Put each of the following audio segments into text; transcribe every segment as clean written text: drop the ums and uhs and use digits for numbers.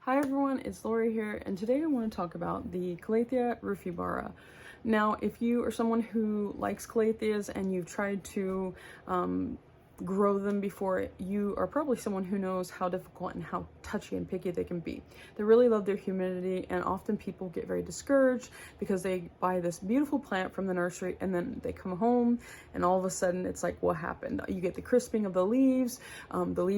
Hi everyone, it's Lori here, and today I want to talk about the Calathea rufibarba. Now, if you are someone who likes calatheas and you've tried to grow them before, you are probably someone who knows how difficult and how touchy and picky they can be. They really love their humidity, and often people get very discouraged because they buy this beautiful plant from the nursery and then they come home and all of a sudden it's like, what happened? You get the crisping of the leaves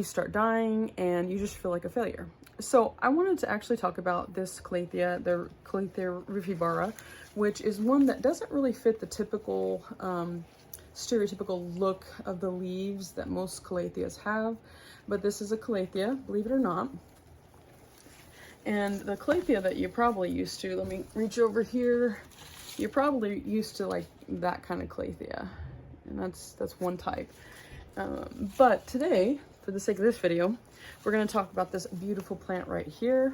start dying, and you just feel like a failure. So I wanted to actually talk about this Calathea, the Calathea rufibarba, which is one that doesn't really fit the typical stereotypical look of the leaves that most calatheas have, but this is a calathea, believe it or not. And the calathea that you're probably used to, let me reach over here, you're probably used to like that kind of calathea, and that's one type. But today, for the sake of this video, we're going to talk about this beautiful plant right here.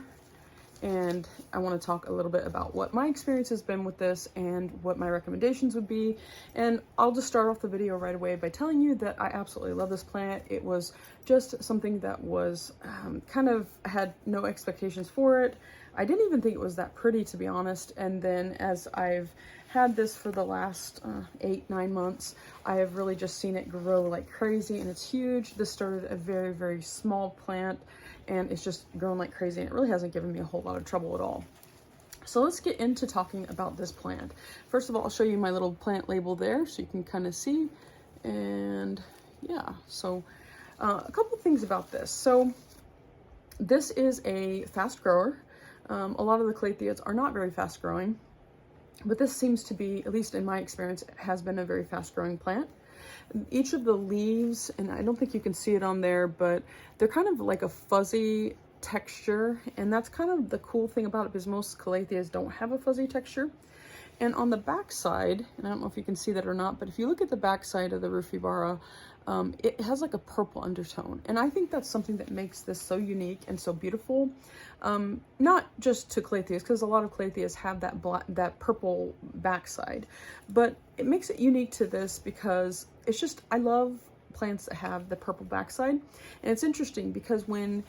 And I want to talk a little bit about what my experience has been with this and what my recommendations would be. And I'll just start off the video right away by telling you that I absolutely love this plant. It was just something that was I had no expectations for it. I didn't even think it was that pretty, to be honest. And then as I've had this for the last 8-9 months, I have really just seen it grow like crazy, and it's huge. This started a very, very small plant, and it's just grown like crazy, and it really hasn't given me a whole lot of trouble at all. So let's get into talking about this plant. First of all, I'll show you my little plant label there so you can kind of see. And yeah, so a couple things about this. So this is a fast grower. A lot of the calatheas are not very fast growing, but this seems to be, at least in my experience, has been a very fast growing plant. Each of the leaves, and I don't think you can see it on there, but they're kind of like a fuzzy texture, and that's kind of the cool thing about it, because most calatheas don't have a fuzzy texture. And on the back side, and I don't know if you can see that or not, but if you look at the back side of the rufibarba, it has like a purple undertone, and I think that's something that makes this so unique and so beautiful. Not just to calatheas, because a lot of calatheas have that purple backside, but it makes it unique to this because it's just, I love plants that have the purple backside. And it's interesting because when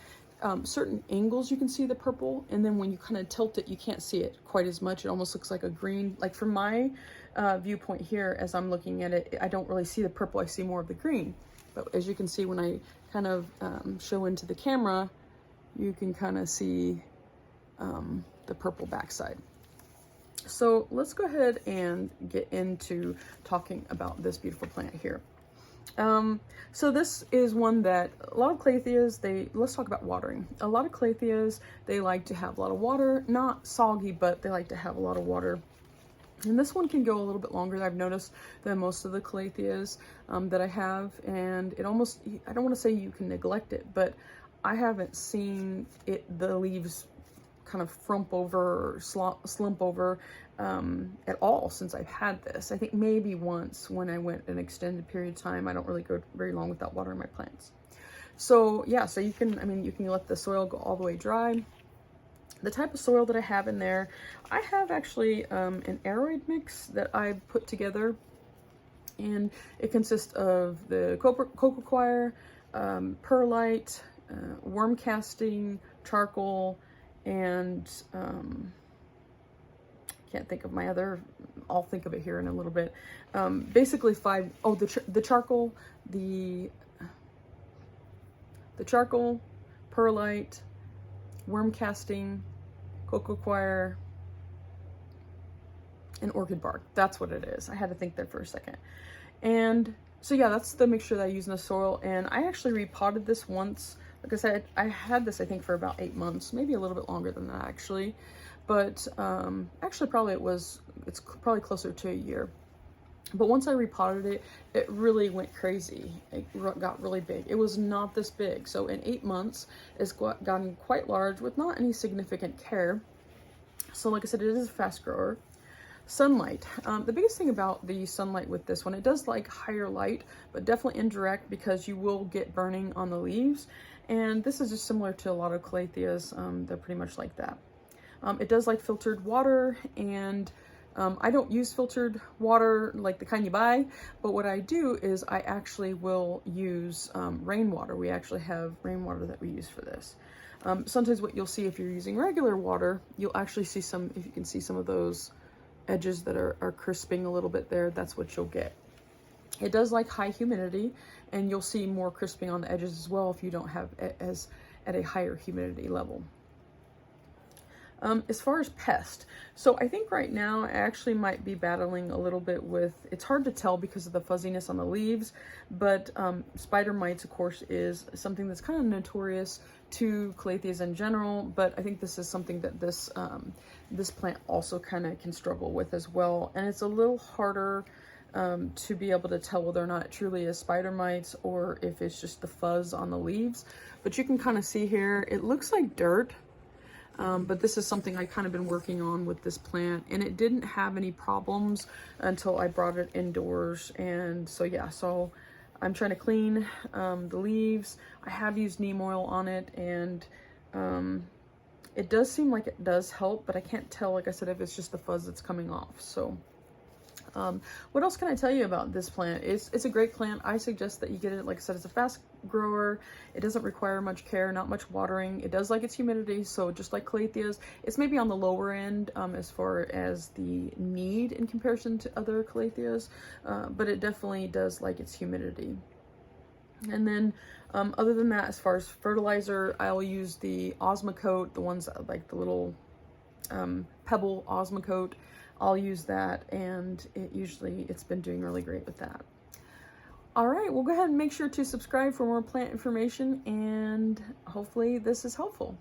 certain angles you can see the purple, and then when you kind of tilt it you can't see it quite as much. It almost looks like a green. Like from my viewpoint here, as I'm looking at it, I don't really see the purple, I see more of the green. But as you can see, when I kind of show into the camera, you can kind of see the purple backside. So let's go ahead and get into talking about this beautiful plant here. So this is one that a lot of calatheas, let's talk about watering. A lot of calatheas, they like to have a lot of water, not soggy, but they like to have a lot of water. And this one can go a little bit longer, I've noticed, than most of the calatheas that I have. And it almost, I don't want to say you can neglect it, but I haven't seen the leaves kind of frump over or slump over at all since I've had this. I think maybe once when I went an extended period of time. I don't really go very long without watering my plants. So yeah, so you can let the soil go all the way dry. The type of soil that I have in there, I have actually an aeroid mix that I put together, and it consists of the cocoa coir, perlite, worm casting, charcoal, and can't think of my other, I'll think of it here in a little bit. Basically the charcoal, the charcoal, perlite, worm casting, cocoa coir, and orchid bark. That's what it is. I had to think there for a second. And so yeah, that's the mixture that I use in the soil. And I actually repotted this once. Like I said, I had this, I think, for about 8 months, maybe a little bit longer than that actually. But actually it's probably closer to a year. But once I repotted it, it really went crazy. It got really big. It was not this big. So in 8 months, it's gotten quite large with not any significant care. So like I said, it is a fast grower. Sunlight. The biggest thing about the sunlight with this one, it does like higher light, but definitely indirect, because you will get burning on the leaves. And this is just similar to a lot of calatheas. They're pretty much like that. It does like filtered water, and I don't use filtered water like the kind you buy, but what I do is I actually will use rainwater. We actually have rainwater that we use for this. Sometimes what you'll see if you're using regular water, you'll actually see some, if you can see some of those edges that are crisping a little bit there, that's what you'll get. It does like high humidity, and you'll see more crisping on the edges as well if you don't have it as at a higher humidity level. As far as pest, so I think right now I actually might be battling a little bit with, it's hard to tell because of the fuzziness on the leaves, but spider mites, of course, is something that's kind of notorious to calatheas in general, but I think this is something that this plant also kind of can struggle with as well, and it's a little harder to be able to tell whether or not it truly is spider mites or if it's just the fuzz on the leaves. But you can kind of see here, it looks like dirt. But this is something I kind of been working on with this plant, and it didn't have any problems until I brought it indoors. And so yeah, so I'm trying to clean the leaves. I have used neem oil on it, and it does seem like it does help, but I can't tell, like I said, if it's just the fuzz that's coming off. So what else can I tell you about this plant? It's a great plant. I suggest that you get it. Like I said, it's a fast grower. It doesn't require much care, not much watering. It does like its humidity, so just like calatheas, it's maybe on the lower end as far as the need in comparison to other calatheas, but it definitely does like its humidity. And then other than that, as far as fertilizer, I'll use the Osmocote, the ones like the little pebble Osmocote. I'll use that, and it's been doing really great with that. All right, well, go ahead and make sure to subscribe for more plant information, and hopefully this is helpful.